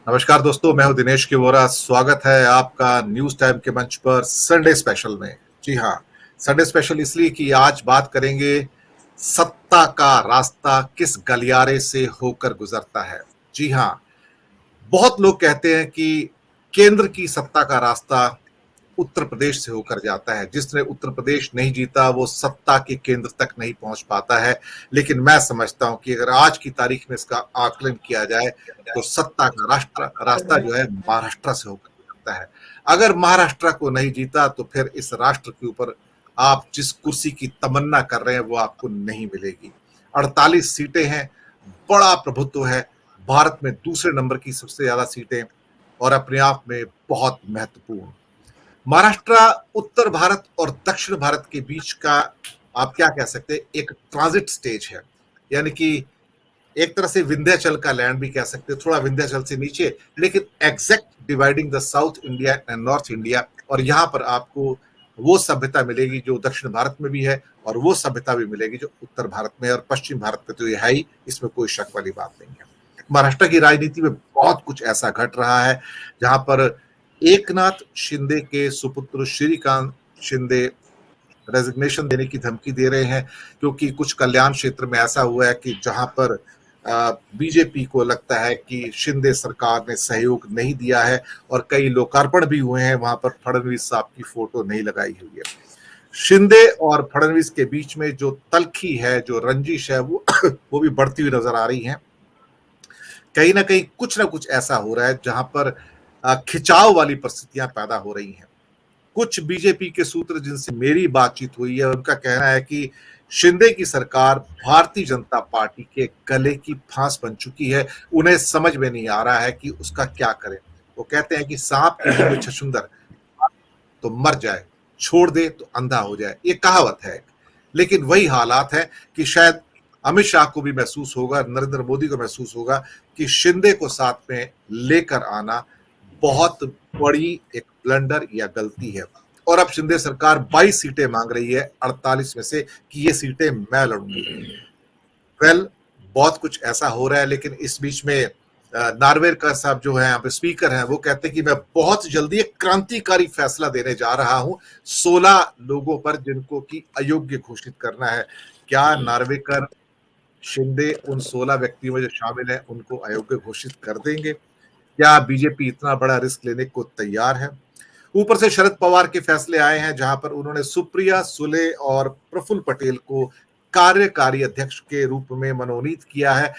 नमस्कार दोस्तों, मैं हूं दिनेश के वोरा। स्वागत है आपका न्यूज टाइम के मंच पर संडे स्पेशल में। जी हाँ, संडे स्पेशल इसलिए कि आज बात करेंगे सत्ता का रास्ता किस गलियारे से होकर गुजरता है। जी हाँ, बहुत लोग कहते हैं कि केंद्र की सत्ता का रास्ता उत्तर प्रदेश से होकर जाता है। जिसने उत्तर प्रदेश नहीं जीता वो सत्ता के केंद्र तक नहीं पहुंच पाता है। लेकिन मैं समझता हूं कि अगर आज की तारीख में इसका आकलन किया जाए तो सत्ता का रास्ता जो है महाराष्ट्र से होकर गुजरता है। अगर महाराष्ट्र को नहीं जीता तो फिर इस राष्ट्र के ऊपर आप जिस कुर्सी की तमन्ना कर रहे हैं वो आपको नहीं मिलेगी। 48 सीटें हैं, बड़ा प्रभुत्व है, भारत में दूसरे नंबर की सबसे ज्यादा सीटें और अपने आप में बहुत महत्वपूर्ण। महाराष्ट्र उत्तर भारत और दक्षिण भारत के बीच का आप क्या कह सकते हैं, एक ट्रांजिट स्टेज है। यानी कि एक तरह से विंध्याचल का लैंड भी कह सकते हैं, थोड़ा विंध्याचल से नीचे, लेकिन exact dividing the south India and north India. और यहां पर आपको वो सभ्यता मिलेगी जो दक्षिण भारत में भी है और वो सभ्यता भी मिलेगी जो उत्तर भारत में और पश्चिम भारत में, तो ये है ही, इसमें कोई शक वाली बात नहीं है। महाराष्ट्र की राजनीति में बहुत कुछ ऐसा घट रहा है जहां पर एकनाथ शिंदे के सुपुत्र श्रीकांत शिंदे रेजिग्नेशन देने की धमकी दे रहे हैं, क्योंकि कुछ कल्याण क्षेत्र में ऐसा हुआ है कि जहां पर बीजेपी को लगता है कि शिंदे सरकार ने सहयोग नहीं दिया है और कई लोकार्पण भी हुए हैं वहां पर फडणवीस साहब की फोटो नहीं लगाई हुई है। शिंदे और फडणवीस के बीच में जो तलखी है, जो रंजिश है, वो वो भी बढ़ती हुई नजर आ रही है। कहीं ना कुछ ऐसा हो रहा है जहां पर खिंचाव वाली परिस्थितियां पैदा हो रही हैं। कुछ बीजेपी के सूत्र जिनसे मेरी बातचीत हुई है उनका कहना है कि शिंदे की सरकार भारतीय जनता पार्टी के गले की फांस बन चुकी है। उन्हें समझ में नहीं आ रहा है कि उसका क्या करें। वो कहते हैं कि सांप के मुंह में छछूंदर, तो मर जाए, छोड़ दे तो अंधा हो जाए, ये कहावत है। लेकिन वही हालात है कि शायद अमित शाह को भी महसूस होगा, नरेंद्र मोदी को महसूस होगा कि शिंदे को साथ में लेकर आना बहुत बड़ी एक ब्लंडर या गलती है। और अब शिंदे सरकार 22 सीटें मांग रही है 48 में से कि ये सीटें मैं लड़ूंगी। वेल, बहुत कुछ ऐसा हो रहा है, लेकिन इस बीच में नार्वेकर साहब जो है यहाँ पे स्पीकर हैं, वो कहते हैं कि मैं बहुत जल्दी एक क्रांतिकारी फैसला देने जा रहा हूं 16 लोगों पर जिनको कि अयोग्य घोषित करना है। क्या नार्वेकर शिंदे उन 16 व्यक्तियों में जो शामिल हैं उनको अयोग्य घोषित कर देंगे? क्या बीजेपी इतना बड़ा रिस्क लेने को तैयार है? ऊपर से शरद पवार के फैसले आए हैं जहां पर उन्होंने सुप्रिया सुले और प्रफुल्ल पटेल को कार्यकारी अध्यक्ष के रूप में मनोनीत किया है।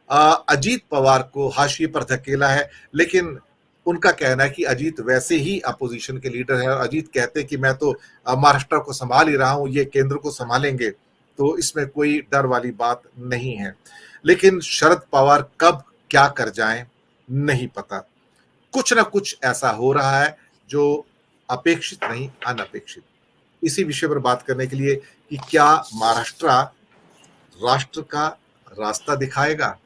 अजीत पवार को हाशिए पर धकेला है, लेकिन उनका कहना है कि अजीत वैसे ही अपोजिशन के लीडर है और अजीत कहते हैं कि मैं तो महाराष्ट्र को संभाल ही रहा हूं, ये केंद्र को संभालेंगे, तो इसमें कोई डर वाली बात नहीं है। लेकिन शरद पवार कब क्या कर जाएं नहीं पता। कुछ ना कुछ ऐसा हो रहा है जो अपेक्षित नहीं, अनपेक्षित। इसी विषय पर बात करने के लिए कि क्या महाराष्ट्र राष्ट्र का रास्ता दिखाएगा,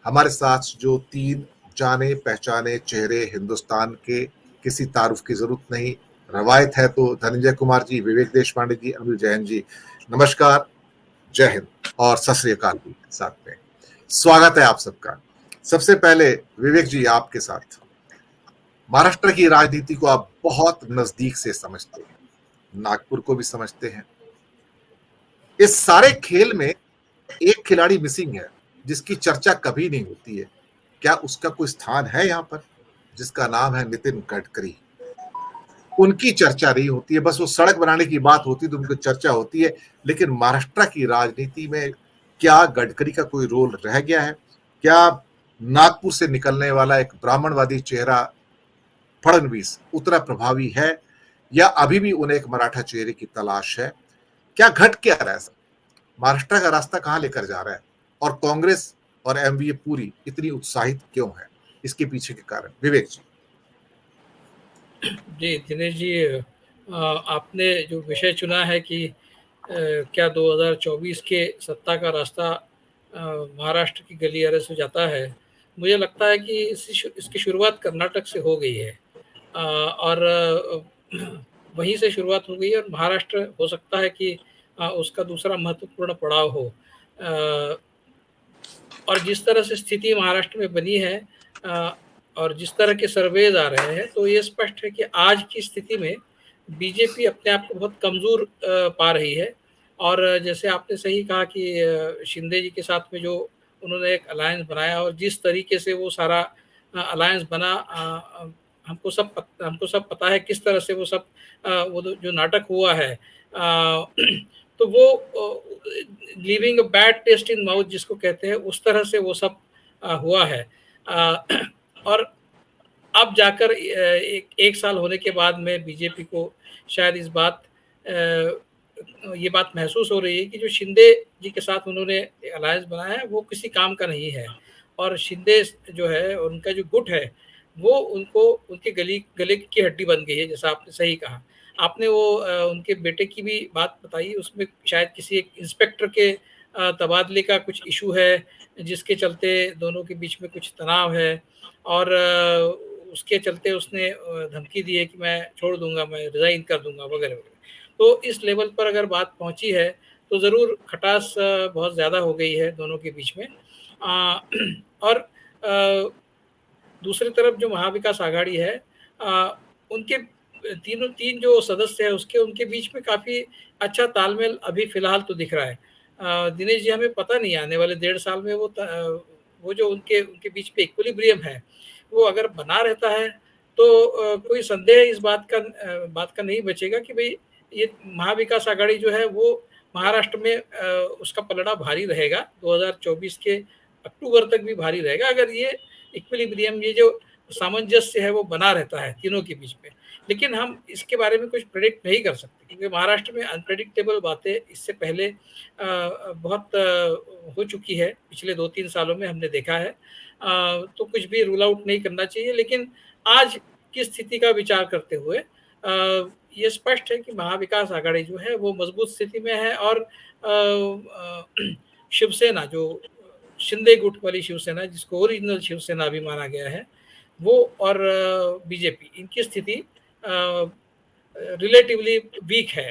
हमारे साथ जो 3 जाने पहचाने चेहरे हिंदुस्तान के, किसी तारुफ की जरूरत नहीं, रवायत है तो धनंजय कुमार जी, विवेक देशपांडे जी, अनिल जैन जी, नमस्कार, जय हिंद और सत श्री अकाल भी साथ में। स्वागत है आप सबका। सबसे पहले विवेक जी, आपके साथ। महाराष्ट्र की राजनीति को आप बहुत नजदीक से समझते हैं, नागपुर को भी समझते हैं। इस सारे खेल में एक खिलाड़ी मिसिंग है जिसकी चर्चा कभी नहीं होती है। क्या उसका कोई स्थान है यहाँ पर? जिसका नाम है नितिन गडकरी। उनकी चर्चा नहीं होती है, बस वो सड़क बनाने की बात होती है तो उनकी चर्चा होती है। लेकिन महाराष्ट्र की राजनीति में क्या गडकरी का कोई रोल रह गया है? क्या नागपुर से निकलने वाला एक ब्राह्मणवादी चेहरा फडणवीस उतना प्रभावी है, या अभी भी उन्हें एक मराठा चेहरे की तलाश है? क्या घट क्या रहा है? महाराष्ट्र का रास्ता कहां लेकर जा रहा है? और कांग्रेस और एमवीए पूरी इतनी उत्साहित क्यों है? इसके पीछे के कारण विवेक जी। जी दिनेश जी, आपने जो विषय चुना है कि क्या 2024 के सत्ता का रास्ता महाराष्ट्र की गलियारे से जाता है, मुझे लगता है कि इसकी शुरुआत कर्नाटक से हो गई है और वहीं से शुरुआत हो गई है और महाराष्ट्र हो सकता है कि उसका दूसरा महत्वपूर्ण पड़ाव हो। और जिस तरह से स्थिति महाराष्ट्र में बनी है और जिस तरह के सर्वेज आ रहे हैं, तो ये स्पष्ट है कि आज की स्थिति में बीजेपी अपने आप को बहुत कमज़ोर पा रही है। और जैसे आपने सही कहा कि शिंदे जी के साथ में जो उन्होंने एक अलायंस बनाया और जिस तरीके से वो सारा अलायंस बना, हमको सब पता है किस तरह से वो सब वो जो नाटक हुआ है, तो वो leaving a bad taste in mouth जिसको कहते हैं, उस तरह से वो सब हुआ है। और अब जाकर एक साल होने के बाद में बीजेपी को शायद ये बात महसूस हो रही है कि जो शिंदे जी के साथ उन्होंने अलायंस बनाया है वो किसी काम का नहीं है। और शिंदे जो है, उनका जो गुट है, वो उनको उनके गले की हड्डी बन गई है, जैसा आपने सही कहा। आपने वो उनके बेटे की भी बात बताई, उसमें शायद किसी एक इंस्पेक्टर के तबादले का कुछ इशू है, जिसके चलते दोनों के बीच में कुछ तनाव है। और उसके चलते उसने धमकी दी है कि मैं छोड़ दूँगा, मैं रिज़ाइन कर दूँगा वगैरह-वगैरह। तो इस लेवल पर अगर बात पहुँची है, तो ज़रूर खटास बहुत ज़्यादा हो गई है दोनों के बीच में। और दूसरी तरफ जो महाविकास आघाड़ी है, उनके तीन जो सदस्य हैं उसके उनके बीच में काफ़ी अच्छा तालमेल अभी फ़िलहाल तो दिख रहा है। दिनेश जी, हमें पता नहीं आने वाले 1.5 साल में वो जो उनके उनके बीच में इक्विलिब्रियम है, वो अगर बना रहता है, तो कोई संदेह इस बात का नहीं बचेगा कि भई ये महाविकास आघाड़ी जो है वो महाराष्ट्र में उसका पलड़ा भारी रहेगा, 2024 के अक्टूबर तक भी भारी रहेगा, अगर ये इक्विलिब्रियम, ये जो सामंजस्य है वो बना रहता है तीनों के बीच में। लेकिन हम इसके बारे में कुछ प्रेडिक्ट नहीं कर सकते, क्योंकि महाराष्ट्र में अनप्रेडिक्टेबल बातें इससे पहले बहुत हो चुकी है, पिछले 2-3 सालों में हमने देखा है। तो कुछ भी रूल आउट नहीं करना चाहिए, लेकिन आज की स्थिति का विचार करते हुए ये स्पष्ट है कि महाविकास आघाड़ी जो है वो मजबूत स्थिति में है। और शिवसेना, जो शिंदे गुट वाली शिवसेना, जिसको ओरिजिनल शिवसेना भी माना गया है, वो और बीजेपी, इनकी स्थिति रिलेटिवली वीक है।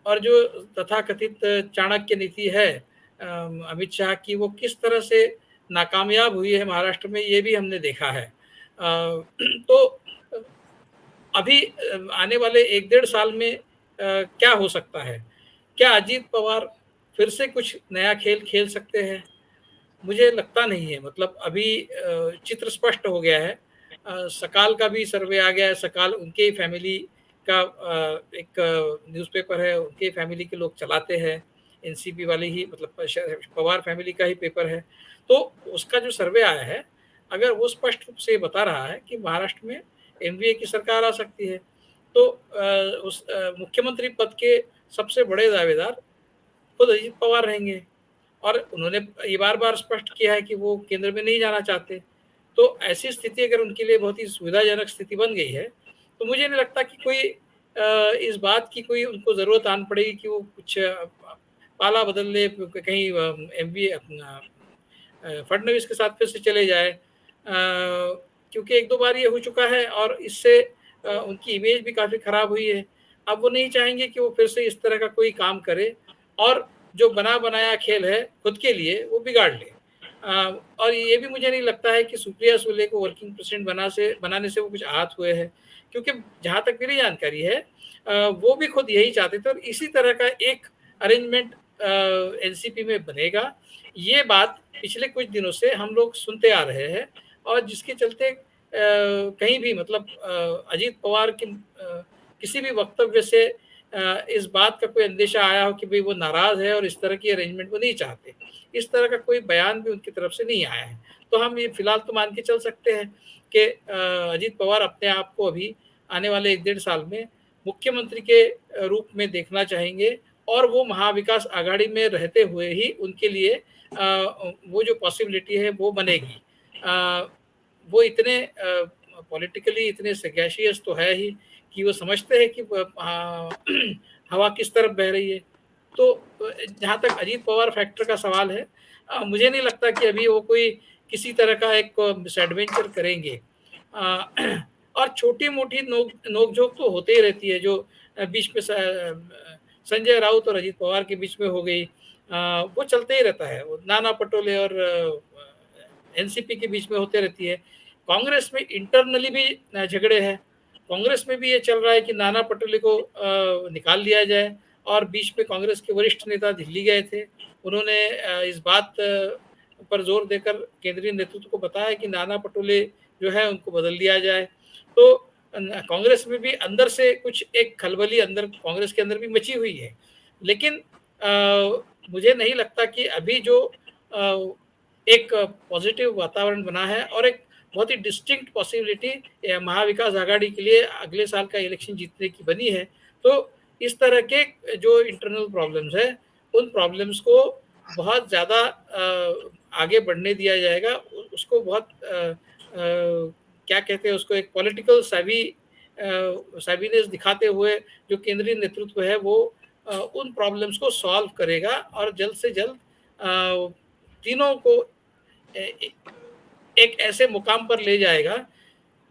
और जो तथाकथित चाणक्य नीति है अमित शाह की, वो किस तरह से नाकामयाब हुई है महाराष्ट्र में, ये भी हमने देखा है। तो अभी आने वाले 1-1.5 साल में क्या हो सकता है? क्या अजीत पवार फिर से कुछ नया खेल खेल सकते हैं? मुझे लगता नहीं है। मतलब अभी चित्र स्पष्ट हो गया है। सकाल का भी सर्वे आ गया है। सकाल उनके ही फैमिली का एक न्यूज़पेपर है, उनके फैमिली के लोग चलाते हैं। एनसीपी वाले ही, मतलब पवार फैमिली का ही पेपर है। तो उसका जो सर्वे आया है, अगर वो स्पष्ट रूप से ये बता रहा है कि महाराष्ट्र में एनडीए की सरकार आ सकती है, तो उस मुख्यमंत्री पद के सबसे बड़े दावेदार खुद अजित पवार रहेंगे। और उन्होंने ये बार-बार स्पष्ट किया है कि वो केंद्र में नहीं जाना चाहते। तो ऐसी स्थिति अगर उनके लिए बहुत ही सुविधाजनक स्थिति बन गई है, तो मुझे नहीं लगता कि कोई इस बात की कोई उनको ज़रूरत आन पड़ेगी कि वो कुछ पाला बदल ले, कहीं एमपी अपना फडणवीस के साथ फिर से चले जाए। क्योंकि 1-2 बार ये हो चुका है और इससे उनकी इमेज भी काफ़ी खराब हुई है। अब वो नहीं चाहेंगे कि वो फिर से इस तरह का कोई काम करे और जो बना-बनाया खेल है खुद के लिए, वो बिगाड़ ले। और ये भी मुझे नहीं लगता है कि सुप्रिया सुले को वर्किंग प्रेसिडेंट बनाने से वो कुछ आहत हुए हैं, क्योंकि जहाँ तक मेरी जानकारी है, वो भी खुद यही चाहते थे और इसी तरह का एक अरेंजमेंट एनसीपी में बनेगा। ये बात पिछले कुछ दिनों से हम लोग सुनते आ रहे हैं और जिसके चलते कहीं भी, मतलब अजीत पवार की किसी भी वक्तव्य से इस बात का कोई अंदेशा आया हो कि भई वो नाराज़ है और इस तरह की अरेंजमेंट वो नहीं चाहते। इस तरह का कोई बयान भी उनकी तरफ से नहीं आया है। तो हम ये फिलहाल तो मान के चल सकते हैं कि अजीत पवार अपने आप को अभी आने वाले 1-1.5 साल में मुख्यमंत्री के रूप में देखना चाहेंगे और वो महाविकास आघाड़ी में रहते हुए ही उनके लिए वो जो पॉसिबिलिटी है वो बनेगी। वो इतने पॉलिटिकली इतने सैगाशियस तो है ही कि वो समझते हैं कि हवा किस तरफ बह रही है। तो जहाँ तक अजीत पवार फैक्टर का सवाल है, मुझे नहीं लगता कि अभी वो कोई किसी तरह का एक मिसएडवेंचर करेंगे। और छोटी-मोटी नोक-झोंक तो होते ही रहती है, जो बीच में संजय राउत और अजीत पवार के बीच में हो गई, वो चलते ही रहता है। वो नाना पटोले और एनसीपी के बीच में होते रहती है। कांग्रेस में इंटरनली भी झगड़े हैं। कांग्रेस में भी ये चल रहा है कि नाना पटोले को निकाल दिया जाए, और बीच में कांग्रेस के वरिष्ठ नेता दिल्ली गए थे। उन्होंने इस बात पर जोर देकर केंद्रीय नेतृत्व को बताया कि नाना पटोले जो है उनको बदल दिया जाए। तो कांग्रेस में भी अंदर से कुछ एक खलबली अंदर कांग्रेस के अंदर भी मची हुई है। लेकिन मुझे नहीं लगता कि अभी जो एक पॉजिटिव वातावरण बना है और एक बहुत ही डिस्टिंक्ट पॉसिबिलिटी महाविकास आघाड़ी के लिए अगले साल का इलेक्शन जीतने की बनी है। तो इस तरह के जो इंटरनल प्रॉब्लम्स है, उन प्रॉब्लम्स को बहुत ज़्यादा आगे बढ़ने दिया जाएगा। उसको बहुत क्या कहते हैं उसको, एक पॉलिटिकल सैवीनेस दिखाते हुए जो केंद्रीय नेतृत्व है वो उन प्रॉब्लम्स को सॉल्व करेगा और जल्द से जल्द तीनों को एक ऐसे मुकाम पर ले जाएगा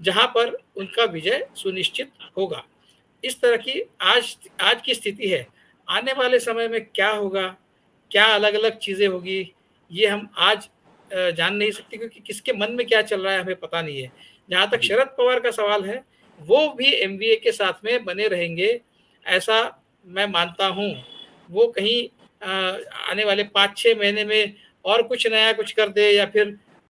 जहां पर उनका विजय सुनिश्चित होगा। इस तरह की आज की स्थिति है। आने वाले समय में क्या होगा, क्या अलग-अलग चीज़ें होगी, ये हम आज जान नहीं सकते, क्योंकि किसके मन में क्या चल रहा है हमें पता नहीं है। जहाँ तक जी। शरद पवार का सवाल है, वो भी एमवीए के साथ में बने रहेंगे, ऐसा मैं मानता हूँ। वो कहीं आने वाले 5-6 महीने में और कुछ नया कुछ कर दे, या फिर